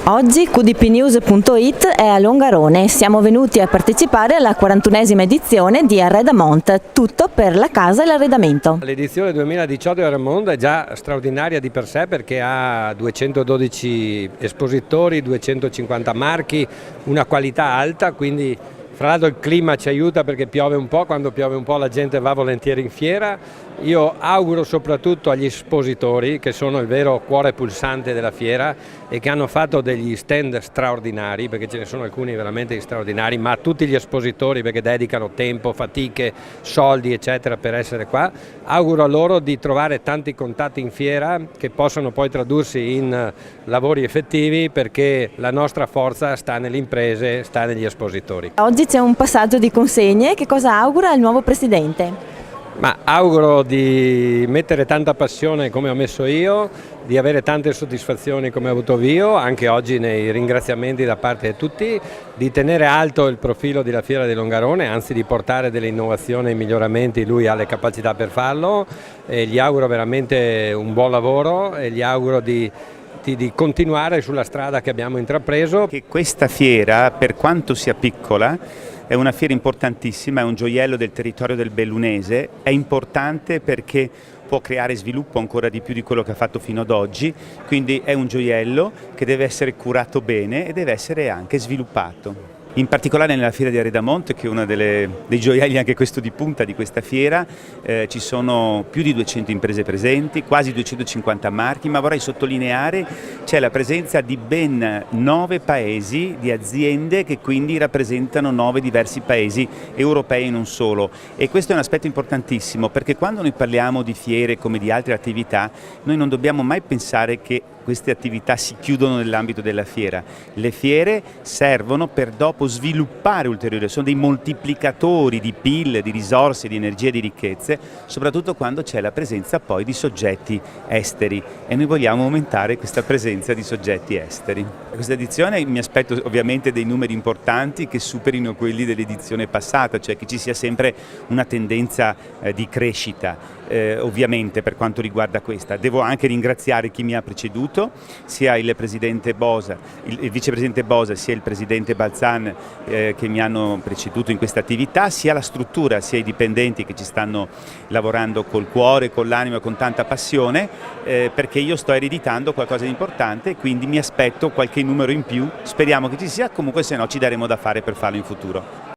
Oggi qdpnews.it è a Longarone, siamo venuti a partecipare alla 41esima edizione di Arredamont, tutto per la casa e l'arredamento. L'edizione 2018 di Arredamont è già straordinaria di per sé perché ha 212 espositori, 250 marchi, una qualità alta, quindi fra l'altro il clima ci aiuta perché piove un po', quando piove un po' la gente va volentieri in fiera. Io auguro soprattutto agli espositori, che sono il vero cuore pulsante della fiera e che hanno fatto degli stand straordinari, perché ce ne sono alcuni veramente straordinari, ma a tutti gli espositori perché dedicano tempo, fatiche, soldi eccetera per essere qua, auguro a loro di trovare tanti contatti in fiera che possano poi tradursi in lavori effettivi, perché la nostra forza sta nelle imprese, sta negli espositori. Oggi c'è un passaggio di consegne, che cosa augura al nuovo presidente? Ma auguro di mettere tanta passione come ho messo io, di avere tante soddisfazioni come ho avuto io, anche oggi nei ringraziamenti da parte di tutti, di tenere alto il profilo della Fiera di Longarone, anzi di portare delle innovazioni e miglioramenti, lui ha le capacità per farlo, e gli auguro veramente un buon lavoro e gli auguro di continuare sulla strada che abbiamo intrapreso. Che questa fiera, per quanto sia piccola, è una fiera importantissima, è un gioiello del territorio del Bellunese, è importante perché può creare sviluppo ancora di più di quello che ha fatto fino ad oggi, quindi è un gioiello che deve essere curato bene e deve essere anche sviluppato. In particolare nella fiera di Arredamont, che è uno dei gioielli anche questo di punta di questa fiera, ci sono più di 200 imprese presenti, quasi 250 marchi, ma vorrei sottolineare c'è la presenza di ben 9 paesi, di aziende che quindi rappresentano 9 diversi paesi europei e non solo. E questo è un aspetto importantissimo, perché quando noi parliamo di fiere come di altre attività, noi non dobbiamo mai pensare che queste attività si chiudono nell'ambito della fiera. Le fiere servono per dopo sviluppare ulteriori, sono dei moltiplicatori di PIL, di risorse, di energie, di ricchezze, soprattutto quando c'è la presenza poi di soggetti esteri, e noi vogliamo aumentare questa presenza di soggetti esteri. Questa edizione mi aspetto ovviamente dei numeri importanti che superino quelli dell'edizione passata, cioè che ci sia sempre una tendenza di crescita. Ovviamente per quanto riguarda questa. Devo anche ringraziare chi mi ha preceduto, sia il presidente Bosa, il vicepresidente Bosa, sia il presidente Balzan che mi hanno preceduto in questa attività, sia la struttura, sia i dipendenti che ci stanno lavorando col cuore, con l'anima, con tanta passione, perché io sto ereditando qualcosa di importante e quindi mi aspetto qualche numero in più, speriamo che ci sia, comunque se no ci daremo da fare per farlo in futuro.